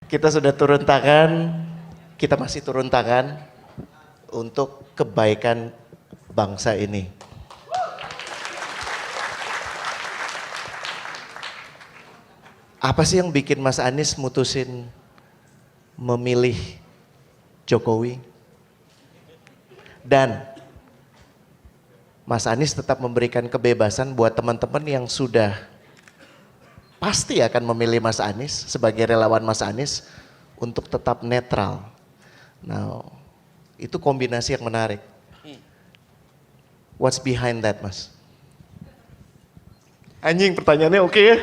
Kita sudah turun tangan, kita masih turun tangan untuk kebaikan bangsa ini. Apa sih yang bikin Mas Anies mutusin memilih Jokowi? Dan Mas Anies tetap memberikan kebebasan buat teman-teman yang sudah pasti akan memilih Mas Anies sebagai relawan Mas Anies untuk tetap netral. Nah, itu kombinasi yang menarik. What's behind that, Mas? Anjing, pertanyaannya oke ya?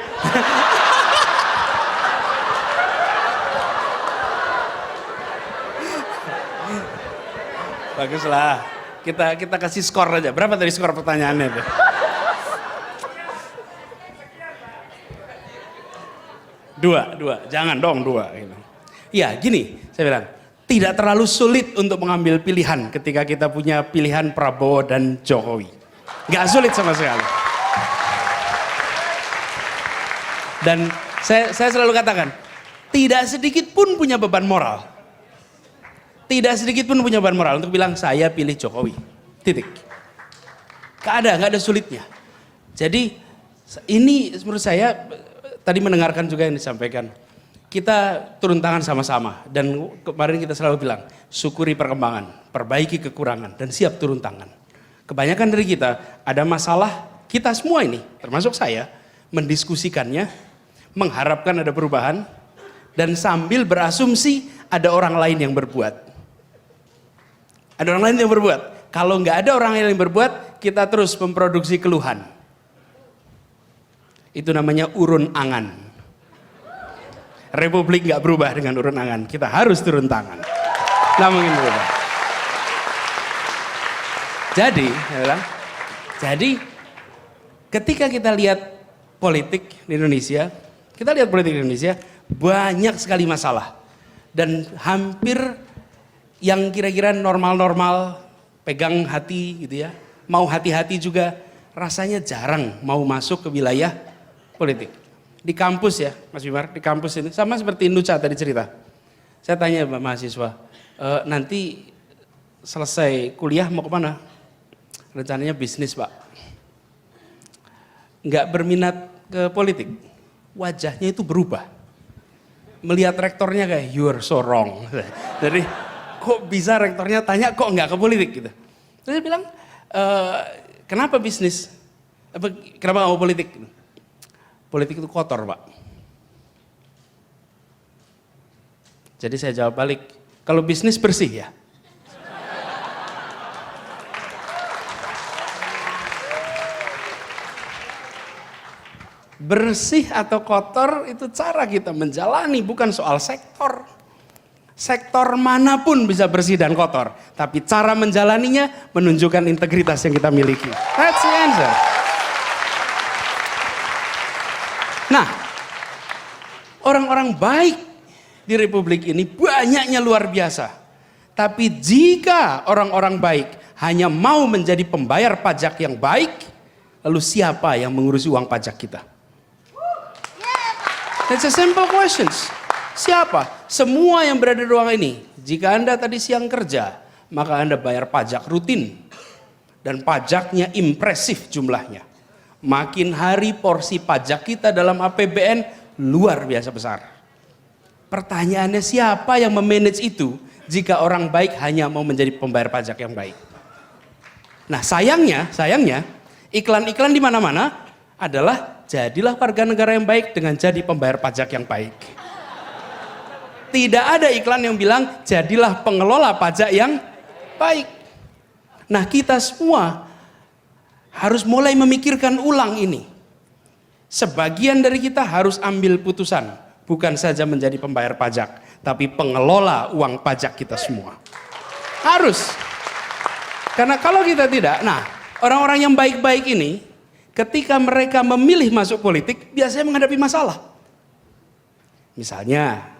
Baguslah. Kita kasih skor aja. Berapa tadi skor pertanyaannya tuh? Dua. Jangan dong dua. Gitu. Ya gini, saya bilang. Tidak terlalu sulit untuk mengambil pilihan ketika kita punya pilihan Prabowo dan Jokowi. Gak sulit sama sekali. Dan saya selalu katakan, tidak sedikit pun punya beban moral. Tidak sedikit pun punya beban moral untuk bilang saya pilih Jokowi. Titik. Gak ada sulitnya. Jadi ini menurut saya tadi mendengarkan juga yang disampaikan. Kita turun tangan sama-sama dan kemarin kita selalu bilang syukuri perkembangan, perbaiki kekurangan dan siap turun tangan. Kebanyakan dari kita ada masalah, kita semua ini termasuk saya mendiskusikannya, mengharapkan ada perubahan dan sambil berasumsi ada orang lain yang berbuat. Ada orang lain yang berbuat. Kalau nggak ada orang lain yang berbuat, kita terus memproduksi keluhan. Itu namanya urun angan. Republik nggak berubah dengan urun angan. Kita harus turun tangan. Nggak mungkin berubah. Jadi ketika kita lihat politik di Indonesia, banyak sekali masalah. Dan hampir yang kira-kira normal-normal, pegang hati gitu ya, mau hati-hati juga, rasanya jarang mau masuk ke wilayah politik. Di kampus ya, Mas Bimar, di kampus ini sama seperti Nucha tadi cerita. Saya tanya mahasiswa, nanti selesai kuliah mau kemana? Rencananya bisnis, Pak. Nggak berminat ke politik, wajahnya itu berubah. Melihat rektornya kayak you are so wrong. Jadi kok bisa rektornya tanya kok nggak ke politik gitu. Terus saya bilang, kenapa bisnis? Kenapa nggak mau politik? Politik itu kotor, Pak. Jadi saya jawab balik, kalau bisnis bersih ya. Bersih atau kotor itu cara kita menjalani, bukan soal sektor. Sektor manapun bisa bersih dan kotor, tapi cara menjalaninya menunjukkan integritas yang kita miliki. That's the answer. Nah, orang-orang baik di Republik ini banyaknya luar biasa. Tapi jika orang-orang baik hanya mau menjadi pembayar pajak yang baik, lalu siapa yang mengurusi uang pajak kita? That's a simple questions. Siapa? Semua yang berada di ruang ini. Jika Anda tadi siang kerja, maka Anda bayar pajak rutin. Dan pajaknya impresif jumlahnya. Makin hari porsi pajak kita dalam APBN luar biasa besar. Pertanyaannya siapa yang memanage itu jika orang baik hanya mau menjadi pembayar pajak yang baik? Nah sayangnya iklan-iklan di mana-mana adalah jadilah warga negara yang baik dengan jadi pembayar pajak yang baik. Tidak ada iklan yang bilang jadilah pengelola pajak yang baik. Nah kita semua harus mulai memikirkan ulang ini. Sebagian dari kita harus ambil putusan, bukan saja menjadi pembayar pajak, tapi pengelola uang pajak kita semua. Harus. Karena kalau kita tidak, nah orang-orang yang baik-baik ini, ketika mereka memilih masuk politik, biasanya menghadapi masalah. Misalnya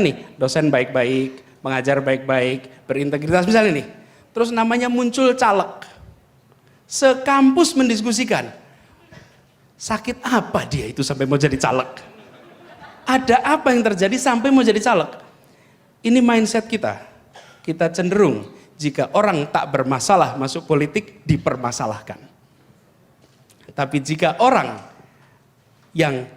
nih, dosen baik-baik, pengajar baik-baik, berintegritas misalnya nih. Terus namanya muncul caleg. Sekampus mendiskusikan, sakit apa dia itu sampai mau jadi caleg? Ada apa yang terjadi sampai mau jadi caleg? Ini mindset kita. Kita cenderung jika orang tak bermasalah masuk politik dipermasalahkan. Tapi jika orang yang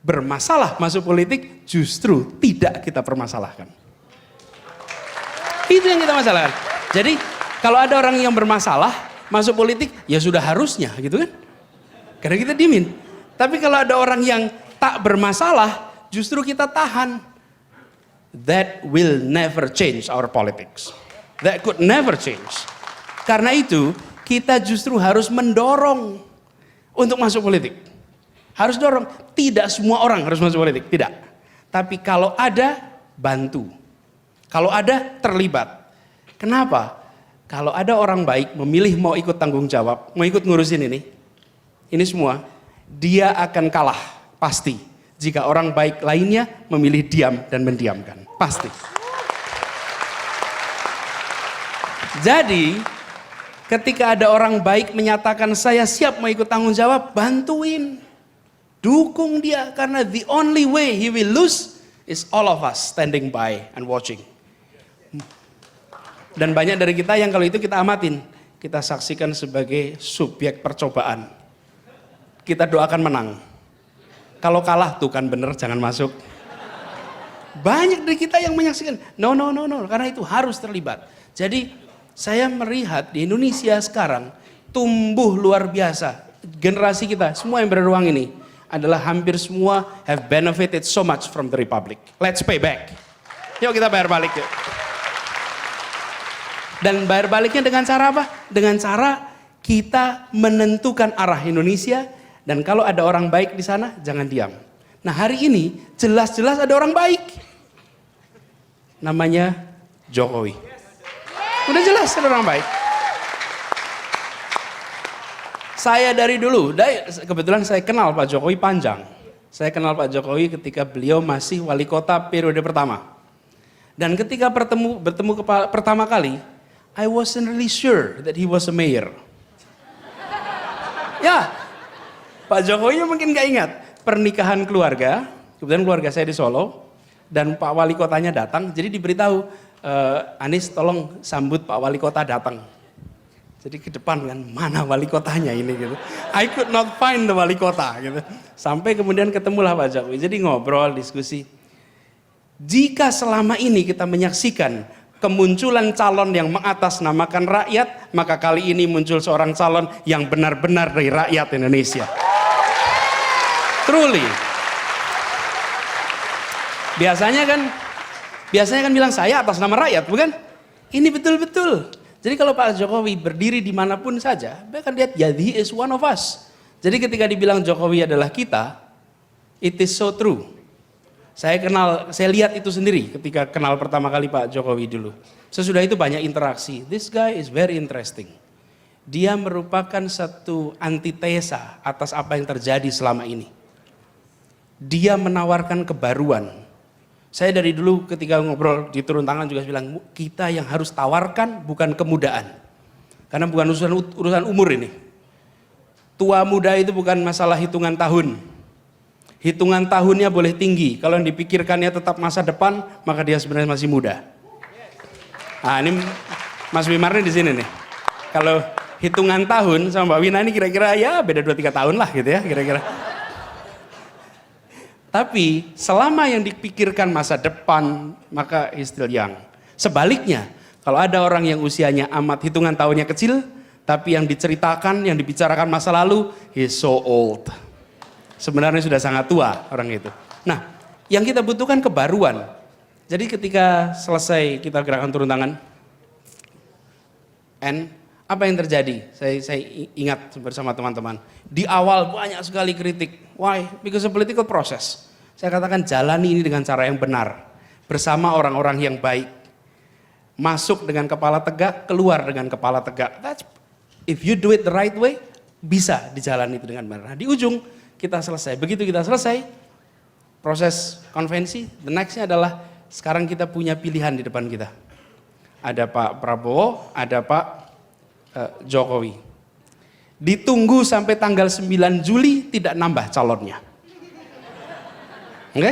bermasalah masuk politik justru tidak kita permasalahkan. Itu yang kita masalahkan. Jadi kalau ada orang yang bermasalah masuk politik ya sudah harusnya gitu kan. Karena kita diemin. Tapi kalau ada orang yang tak bermasalah justru kita tahan. That will never change our politics. That could never change. Karena itu kita justru harus mendorong untuk masuk politik. Harus dorong. Tidak semua orang harus masuk politik, tidak. Tapi kalau ada, bantu. Kalau ada, terlibat. Kenapa? Kalau ada orang baik memilih mau ikut tanggung jawab, mau ikut ngurusin ini semua, dia akan kalah, pasti. Jika orang baik lainnya memilih diam dan mendiamkan, pasti. Jadi, ketika ada orang baik menyatakan saya siap mau ikut tanggung jawab, bantuin. Dukung dia, karena the only way he will lose is all of us standing by and watching. Dan banyak dari kita yang kalau itu kita amatin, kita saksikan sebagai subjek percobaan. Kita doakan menang. Kalau kalah tuh kan bener jangan masuk. Banyak dari kita yang menyaksikan, no, karena itu harus terlibat. Jadi saya melihat di Indonesia sekarang tumbuh luar biasa. Generasi kita, semua yang berruang ini adalah hampir semua have benefited so much from the Republic. Let's pay back. Yuk kita bayar balik yuk. Dan bayar baliknya dengan cara apa? Dengan cara kita menentukan arah Indonesia, dan kalau ada orang baik di sana jangan diam. Nah hari ini jelas-jelas ada orang baik. Namanya Jokowi. Udah jelas ada orang baik. Saya dari dulu, kebetulan saya kenal Pak Jokowi panjang. Saya kenal Pak Jokowi ketika beliau masih wali kota periode pertama. Dan ketika bertemu pertama kali, I wasn't really sure that he was a mayor. Ya, Pak Jokowi mungkin gak ingat. Pernikahan keluarga, kebetulan keluarga saya di Solo, dan Pak Wali Kotanya datang, jadi diberitahu, Anies tolong sambut Pak Wali Kota datang. Jadi ke depan kan, mana wali kotanya ini gitu. I could not find the wali kota gitu. Sampai kemudian ketemulah Pak Jokowi. Jadi ngobrol, diskusi. Jika selama ini kita menyaksikan kemunculan calon yang mengatasnamakan rakyat, maka kali ini muncul seorang calon yang benar-benar dari rakyat Indonesia. Truly. Biasanya kan bilang saya atas nama rakyat, bukan? Ini betul-betul. Jadi kalau Pak Jokowi berdiri dimanapun saja, bahkan lihat, ya, he is one of us. Jadi ketika dibilang Jokowi adalah kita, it is so true. Saya lihat itu sendiri ketika kenal pertama kali Pak Jokowi dulu. Sesudah itu banyak interaksi. This guy is very interesting. Dia merupakan satu antitesa atas apa yang terjadi selama ini. Dia menawarkan kebaruan. Saya dari dulu ketika ngobrol di turun tangan juga bilang, kita yang harus tawarkan bukan kemudahan. Karena bukan urusan umur ini. Tua muda itu bukan masalah hitungan tahun. Hitungan tahunnya boleh tinggi. Kalau yang dipikirkannya tetap masa depan, maka dia sebenarnya masih muda. Nah ini Mas Wimar di sini nih. Kalau hitungan tahun sama Mbak Wina ini kira-kira ya beda 2-3 tahun lah gitu ya kira-kira. Tapi selama yang dipikirkan masa depan, maka he's still young. Sebaliknya, kalau ada orang yang usianya amat hitungan tahunnya kecil, tapi yang diceritakan, yang dibicarakan masa lalu, he's so old. Sebenarnya sudah sangat tua orang itu. Nah, yang kita butuhkan kebaruan. Jadi ketika selesai kita gerakan turun tangan, apa yang terjadi? Saya ingat bersama teman-teman. Di awal banyak sekali kritik. Why? Because of political process. Saya katakan jalani ini dengan cara yang benar. Bersama orang-orang yang baik. Masuk dengan kepala tegak, keluar dengan kepala tegak. If you do it the right way, bisa dijalani itu dengan benar. Nah, di ujung kita selesai. Begitu kita selesai, proses konvensi, the nextnya adalah sekarang kita punya pilihan di depan kita. Ada Pak Prabowo, ada Pak Jokowi. Ditunggu sampai tanggal 9 Juli tidak nambah calonnya. Oke?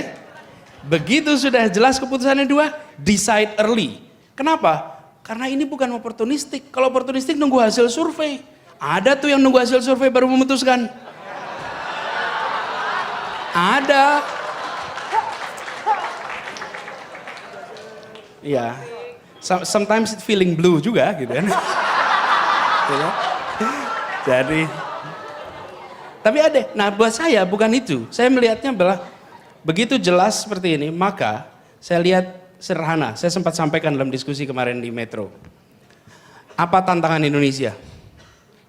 Begitu sudah jelas keputusannya dua, decide early. Kenapa? Karena ini bukan oportunistik. Kalau oportunistik nunggu hasil survei. Ada tuh yang nunggu hasil survei baru memutuskan. Ada. Iya. Sometimes it feeling blue juga gitu kan. Gitu. Jadi, tapi ada. Nah buat saya bukan itu. Saya melihatnya adalah begitu jelas seperti ini, maka saya lihat sederhana. Saya sempat sampaikan dalam diskusi kemarin di Metro. Apa tantangan Indonesia?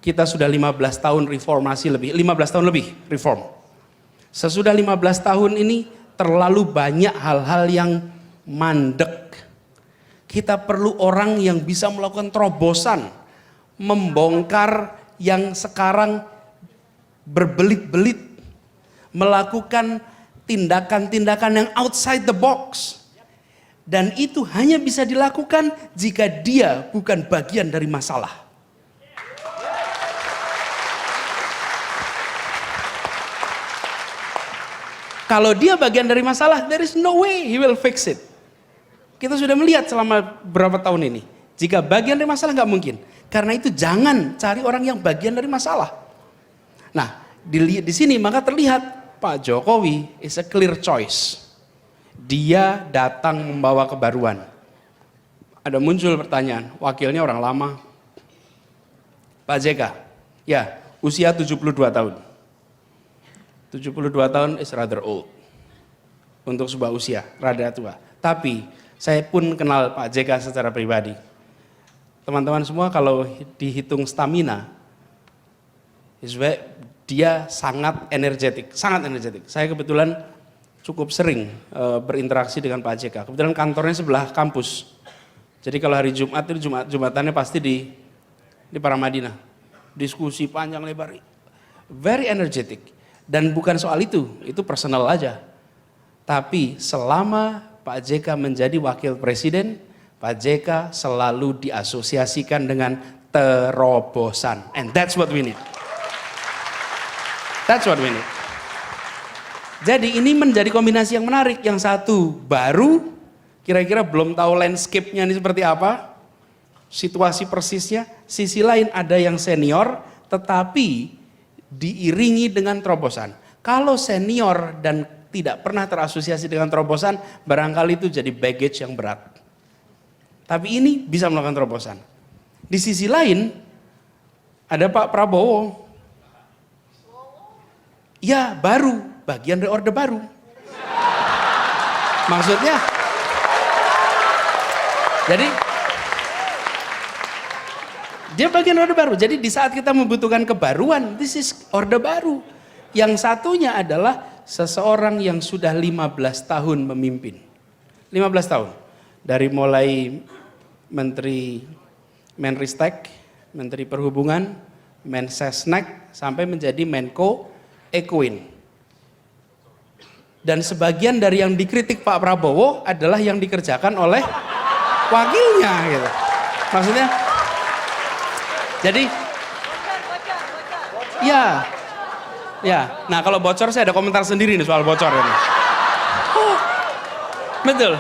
Kita sudah 15 tahun reformasi lebih, 15 tahun lebih reform. Sesudah 15 tahun ini terlalu banyak hal-hal yang mandek. Kita perlu orang yang bisa melakukan terobosan, membongkar yang sekarang berbelit-belit, melakukan tindakan-tindakan yang outside the box. Dan itu hanya bisa dilakukan jika dia bukan bagian dari masalah. Kalau dia bagian dari masalah, there is no way he will fix it. Kita sudah melihat selama berapa tahun ini. Jika bagian dari masalah nggak mungkin. Karena itu jangan cari orang yang bagian dari masalah. Nah, di sini maka terlihat Pak Jokowi is a clear choice. Dia datang membawa kebaruan. Ada muncul pertanyaan, wakilnya orang lama. Pak JK, ya usia 72 tahun. 72 tahun is rather old. Untuk sebuah usia, rada tua. Tapi saya pun kenal Pak JK secara pribadi. Teman-teman semua kalau dihitung stamina, dia sangat energetik, sangat energetik. Saya kebetulan cukup sering berinteraksi dengan Pak JK. Kebetulan kantornya sebelah kampus. Jadi kalau hari Jumat itu Jumatannya pasti di Paramadina. Diskusi panjang lebar. Very energetic. Dan bukan soal itu personal aja. Tapi selama Pak JK menjadi wakil presiden, Pak JK selalu diasosiasikan dengan terobosan. And that's what we need. That's what we need. Jadi ini menjadi kombinasi yang menarik. Yang satu baru, kira-kira belum tahu landscape-nya ini seperti apa. Situasi persisnya. Sisi lain ada yang senior, tetapi diiringi dengan terobosan. Kalau senior dan tidak pernah terasosiasi dengan terobosan, barangkali itu jadi baggage yang berat. Tapi ini bisa melakukan terobosan. Di sisi lain, ada Pak Prabowo. Ya baru, bagian dari Orde Baru. Maksudnya, jadi dia bagian Orde Baru. Jadi di saat kita membutuhkan kebaruan, this is Orde Baru. Yang satunya adalah seseorang yang sudah 15 tahun memimpin. 15 tahun. Dari mulai Menteri Menristek, Menteri Perhubungan, Mensesnek, sampai menjadi Menko Ekuin. Dan sebagian dari yang dikritik Pak Prabowo adalah yang dikerjakan oleh wakilnya gitu. Maksudnya, jadi, ya. Nah kalau bocor saya ada komentar sendiri nih soal bocor ini. Betul.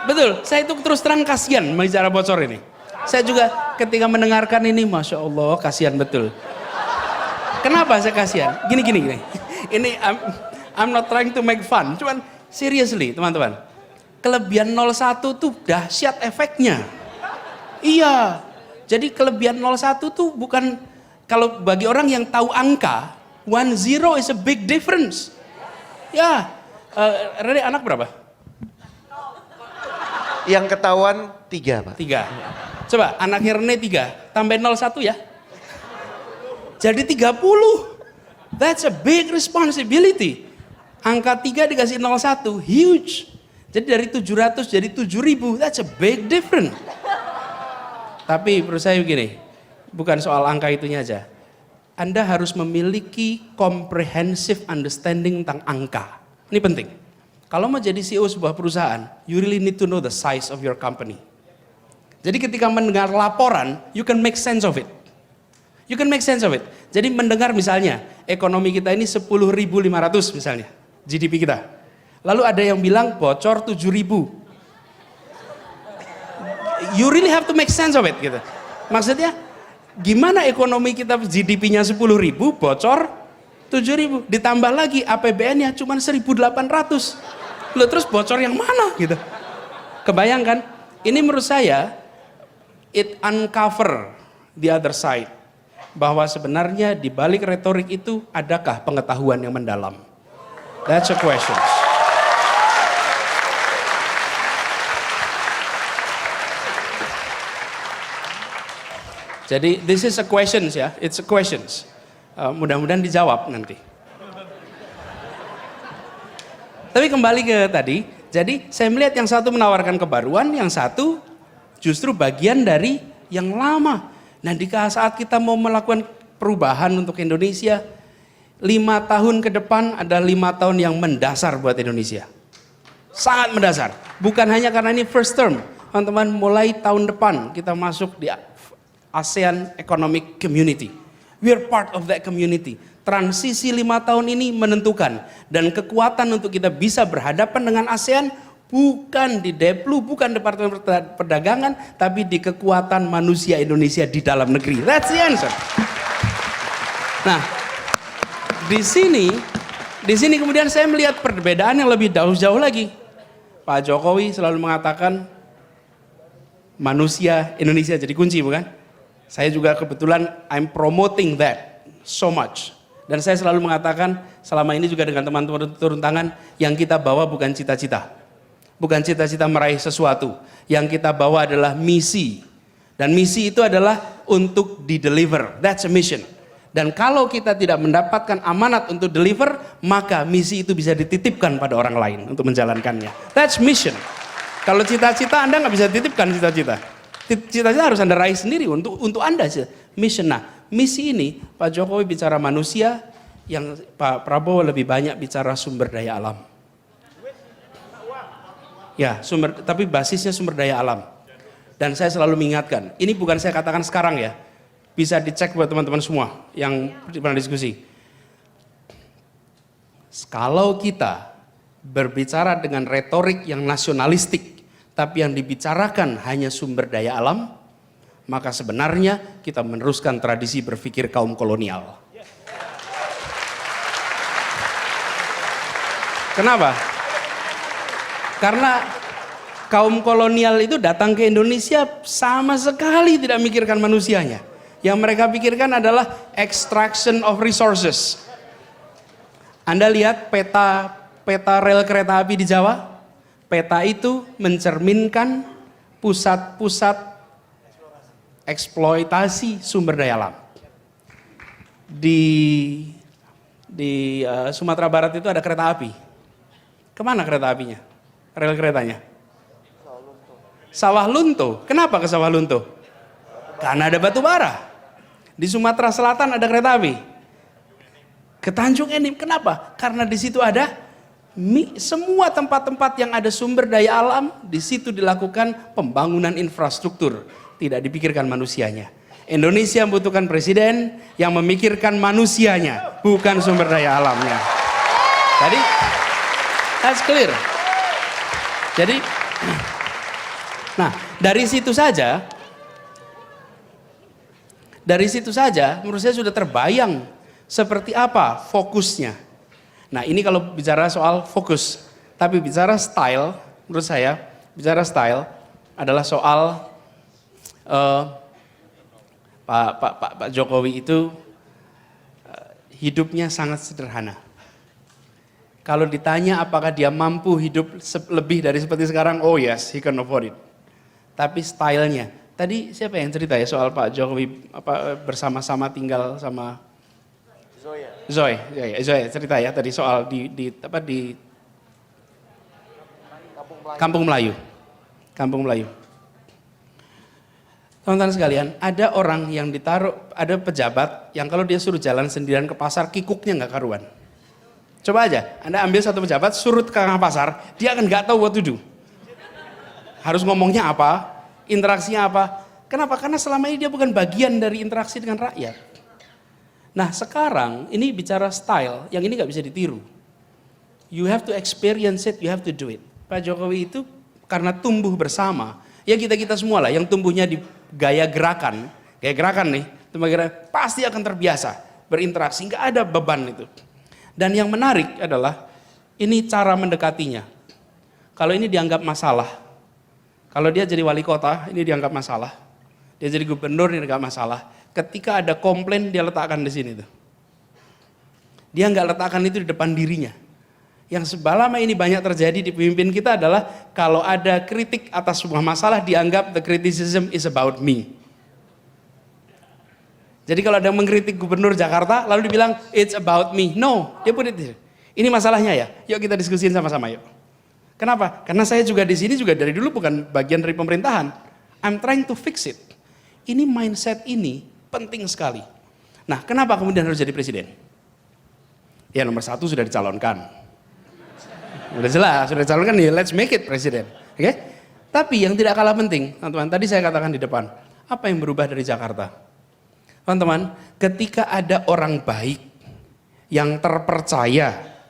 Betul. Saya itu terus terang kasihan bicara bocor ini. Saya juga ketika mendengarkan ini, masya Allah, kasihan betul. Kenapa saya kasihan? Gini. Ini I'm not trying to make fun. Cuman seriously teman-teman. Kelebihan 01 tuh dahsyat efeknya. Iya. Jadi kelebihan 01 tuh bukan, kalau bagi orang yang tahu angka, 10 is a big difference. Ya, Rene anak berapa? Yang ketahuan 3 Pak. 3. Coba anaknya Rene 3, tambahin 01 ya. Jadi 30. That's a big responsibility. Angka 3 dikasih 01, huge. Jadi dari 700 jadi 7.000, that's a big difference. Tapi menurut saya begini, bukan soal angka itunya aja. Anda harus memiliki comprehensive understanding tentang angka. Ini penting. Kalau mau jadi CEO sebuah perusahaan, you really need to know the size of your company. Jadi ketika mendengar laporan, you can make sense of it. You can make sense of it. Jadi mendengar misalnya, ekonomi kita ini 10.500 misalnya, GDP kita. Lalu ada yang bilang bocor 7.000. You really have to make sense of it gitu. Maksudnya gimana ekonomi kita GDP-nya 10.000 bocor 7.000, ditambah lagi APBN-nya cuma 1.800. Loh, terus bocor yang mana gitu. Kebayangkan? Ini menurut saya it uncover the other side, bahwa sebenarnya di balik retorik itu adakah pengetahuan yang mendalam? That's a question. Jadi this is a questions ya, it's a questions. Mudah-mudahan dijawab nanti. Tapi kembali ke tadi, jadi saya melihat yang satu menawarkan kebaruan, yang satu justru bagian dari yang lama. Nah di saat kita mau melakukan perubahan untuk Indonesia, 5 tahun ke depan ada 5 tahun yang mendasar buat Indonesia. Sangat mendasar. Bukan hanya karena ini first term. Teman-teman, mulai tahun depan kita masuk di ASEAN Economic Community. We are part of that community. Transisi 5 tahun ini menentukan. Dan kekuatan untuk kita bisa berhadapan dengan ASEAN bukan di Deplu, bukan Departemen Perdagangan, tapi di kekuatan manusia Indonesia di dalam negeri. That's the answer. Nah, di sini kemudian saya melihat perbedaan yang lebih jauh lagi. Pak Jokowi selalu mengatakan manusia Indonesia jadi kunci, bukan? Saya juga kebetulan I'm promoting that so much. Dan saya selalu mengatakan selama ini juga dengan teman-teman turun tangan, yang kita bawa bukan cita-cita. Bukan cita-cita meraih sesuatu. Yang kita bawa adalah misi. Dan misi itu adalah untuk di-deliver. That's a mission. Dan kalau kita tidak mendapatkan amanat untuk deliver, maka misi itu bisa dititipkan pada orang lain untuk menjalankannya. That's mission. Kalau cita-cita Anda nggak bisa titipkan cita-cita. Cita-cita harus Anda raih sendiri untuk Anda. Mission. Nah, misi ini Pak Jokowi bicara manusia, yang Pak Prabowo lebih banyak bicara sumber daya alam. Ya, tapi basisnya sumber daya alam. Dan saya selalu mengingatkan, ini bukan saya katakan sekarang ya. Bisa dicek buat teman-teman semua yang pernah diskusi. Kalau kita berbicara dengan retorik yang nasionalistik, tapi yang dibicarakan hanya sumber daya alam, maka sebenarnya kita meneruskan tradisi berpikir kaum kolonial. Kenapa? Karena kaum kolonial itu datang ke Indonesia sama sekali tidak mikirkan manusianya. Yang mereka pikirkan adalah extraction of resources. Anda lihat peta rel kereta api di Jawa? Peta itu mencerminkan pusat-pusat eksploitasi sumber daya alam. Di Sumatera Barat itu ada kereta api. Kemana kereta apinya? Rel keretanya? Sawah Lunto. Kenapa ke Sawah Lunto? Karena ada batu bara. Di Sumatera Selatan ada kereta api. Ke Tanjung Enim. Kenapa? Karena di situ ada semua tempat-tempat yang ada sumber daya alam, di situ dilakukan pembangunan infrastruktur. Tidak dipikirkan manusianya. Indonesia membutuhkan presiden yang memikirkan manusianya, bukan sumber daya alamnya. Jadi, that's clear. Jadi, nah dari situ saja menurut saya sudah terbayang seperti apa fokusnya. Nah ini kalau bicara soal fokus, tapi bicara style, menurut saya bicara style adalah soal Pak Jokowi itu hidupnya sangat sederhana. Kalau ditanya apakah dia mampu hidup lebih dari seperti sekarang, oh yes, he can afford it. Tapi stylenya, tadi siapa yang cerita ya soal Pak Jokowi bersama-sama tinggal sama Zoe cerita ya tadi soal di Kampung Melayu. Teman-teman sekalian, ada orang yang ada pejabat yang kalau dia suruh jalan sendirian ke pasar, kikuknya nggak karuan. Coba aja, Anda ambil satu pejabat, suruh ke pasar, dia akan nggak tahu what to do. Harus ngomongnya apa, interaksinya apa. Kenapa? Karena selama ini dia bukan bagian dari interaksi dengan rakyat. Nah sekarang ini bicara style, yang ini nggak bisa ditiru. You have to experience it, you have to do it. Pak Jokowi itu karena tumbuh bersama, ya kita semua lah yang tumbuhnya di gaya gerakan nih, pasti akan terbiasa berinteraksi, nggak ada beban itu. Dan yang menarik adalah ini cara mendekatinya. Kalau ini dianggap masalah, kalau dia jadi wali kota ini dianggap masalah, dia jadi gubernur ini dianggap masalah. Ketika ada komplain dia letakkan di sini tuh. Dia nggak letakkan itu di depan dirinya. Yang sebalama ini banyak terjadi di pemimpin kita adalah kalau ada kritik atas sebuah masalah dianggap the criticism is about me. Jadi kalau ada yang mengkritik gubernur Jakarta lalu dibilang it's about me. No, dia put it here. Ini masalahnya ya. Yuk kita diskusin sama-sama yuk. Kenapa? Karena saya juga di sini juga dari dulu bukan bagian dari pemerintahan. I'm trying to fix it. Ini mindset ini penting sekali. Nah, kenapa kemudian harus jadi presiden? Ya nomor 1 sudah dicalonkan. Udah jelas, sudah dicalonkan ya let's make it presiden. Oke? Tapi yang tidak kalah penting, teman-teman, tadi saya katakan di depan, apa yang berubah dari Jakarta? Teman-teman, ketika ada orang baik yang terpercaya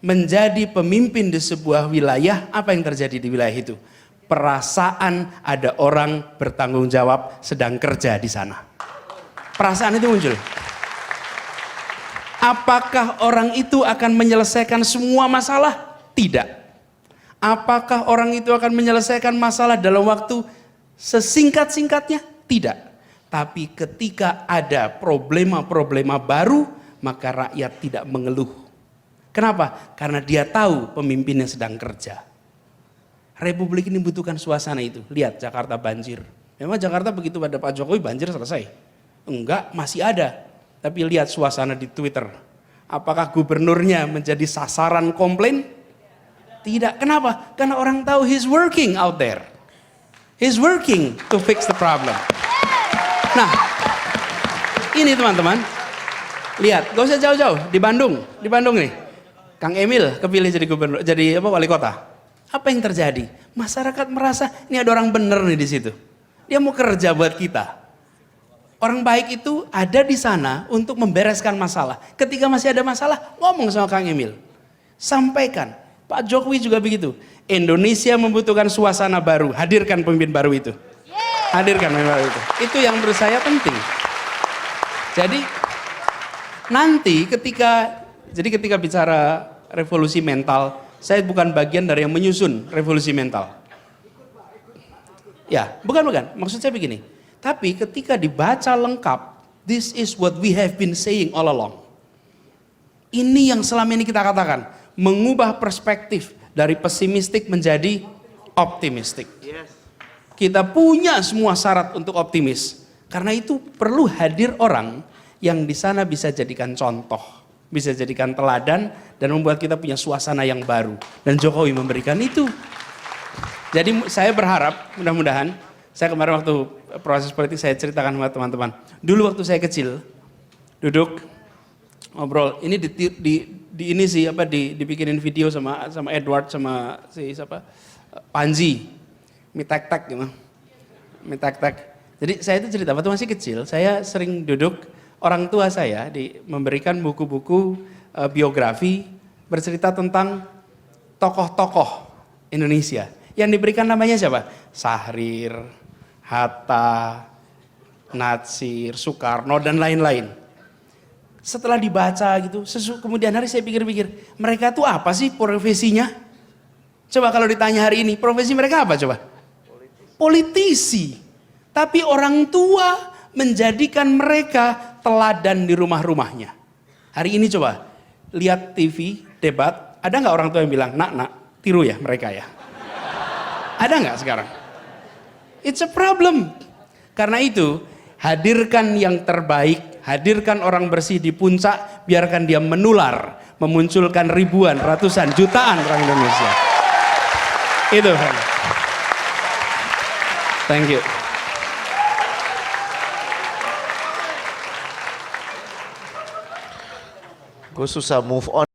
menjadi pemimpin di sebuah wilayah, apa yang terjadi di wilayah itu? Perasaan ada orang bertanggung jawab sedang kerja di sana. Perasaan itu muncul. Apakah orang itu akan menyelesaikan semua masalah? Tidak. Apakah orang itu akan menyelesaikan masalah dalam waktu sesingkat-singkatnya? Tidak. Tapi ketika ada problema-problema baru, maka rakyat tidak mengeluh. Kenapa? Karena dia tahu pemimpinnya sedang kerja. Republik ini membutuhkan suasana itu. Lihat Jakarta banjir. Memang Jakarta begitu pada Pak Jokowi banjir selesai? Enggak, masih ada. Tapi lihat suasana di Twitter. Apakah gubernurnya menjadi sasaran komplain? Tidak. Kenapa? Karena orang tahu he's working out there. He's working to fix the problem. Nah, ini teman-teman. Lihat, gak usah jauh-jauh. Di Bandung nih. Kang Emil kepilih jadi gubernur, jadi wali kota. Apa yang terjadi? Masyarakat merasa ini ada orang bener nih di situ. Dia mau kerja buat kita. Orang baik itu ada di sana untuk membereskan masalah. Ketika masih ada masalah, ngomong sama Kang Emil. Sampaikan. Pak Jokowi juga begitu. Indonesia membutuhkan suasana baru. Hadirkan pemimpin baru itu. Hadirkan pemimpin baru itu. Itu yang menurut saya penting. Jadi nanti ketika bicara revolusi mental, saya bukan bagian dari yang menyusun revolusi mental. Ya, bukan. Maksud saya begini. Tapi ketika dibaca lengkap, this is what we have been saying all along. Ini yang selama ini kita katakan. Mengubah perspektif dari pesimistik menjadi optimistik. Kita punya semua syarat untuk optimis. Karena itu perlu hadir orang yang di sana bisa jadikan contoh. Bisa jadikan teladan dan membuat kita punya suasana yang baru. Dan Jokowi memberikan itu. Jadi saya berharap mudah-mudahan, saya kemarin waktu proses politik saya ceritakan sama teman-teman. Dulu waktu saya kecil, duduk, ngobrol, ini dibikinin video sama Edward sama si siapa Panji, mitek-tek gitu. Mitek-tek. Jadi saya itu cerita waktu masih kecil, saya sering duduk, orang tua saya memberikan buku-buku biografi bercerita tentang tokoh-tokoh Indonesia. Yang diberikan namanya siapa? Syahrir, Hatta, Natsir, Soekarno dan lain-lain. Setelah dibaca gitu, kemudian hari saya pikir-pikir, mereka tuh apa sih profesinya? Coba kalau ditanya hari ini, profesi mereka apa coba? Politisi. Tapi orang tua menjadikan mereka teladan di rumah-rumahnya. Hari ini coba, lihat TV, debat, ada nggak orang tua yang bilang, nak, tiru ya mereka ya? Ada nggak sekarang? It's a problem. Karena itu, hadirkan yang terbaik, hadirkan orang bersih di puncak, biarkan dia menular, memunculkan ribuan, ratusan, jutaan orang Indonesia. Itu. Thank you. Gue susah move on.